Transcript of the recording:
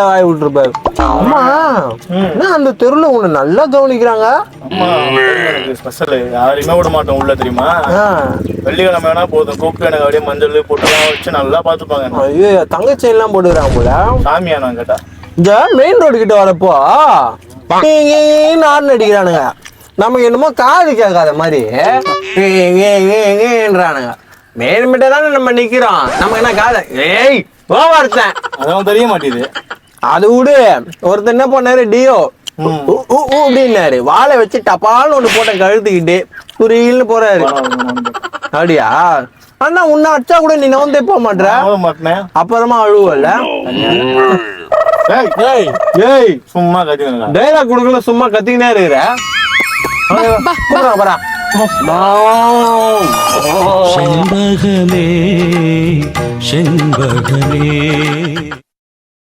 வாய் விட்டுருப்பாரு. ஆமா என்ன அந்த தெருல உன்னை நல்லா கவனிக்கிறாங்க. ஸ்பெஷல் யாரையுமே விட மாட்டோம் உள்ள தெரியுமா. வெள்ளிக்கிழமை வேணா போதும் கூப்பிட்டு எனக்கு அப்படியே மஞ்சள் போட்டுலாம் வச்சு நல்லா பாத்துப்பாங்க. ஐயோ தங்கச்சி எல்லாம் போட்டுக்கிறாங்க போல. சாமியா நான் கேட்டா இந்த மெயின் ரோடு கிட்ட வரப்போ நாடு அடிக்கிறானுங்க. நமக்கு என்னமோ காது கேட்காத மாதிரி மெயின் மிட்ட தானே நம்ம நிக்கிறோம். நம்ம என்ன காத ஏய் ஒருத்தன் அதான் தெரிய மாட்டேது. அது விடு. ஒருத்தன் என்ன பண்ணாரு டியோ அப்படின்னாரு. வாழை வச்சு டப்பால்னு ஒண்ணு போட்ட கழுத்துக்கிட்டு புரியல்னு போறாரு. அப்படியா அண்ணா உன்னை அடிச்சா கூட நீ நவந்தே போக மாட்டேன். அப்புறமா அழுவல. சும்மா கத்திங்க டைலாக் கொடுக்கல சும்மா கத்திக்கினே இருக்கிற. செண்பகமே செண்பகமே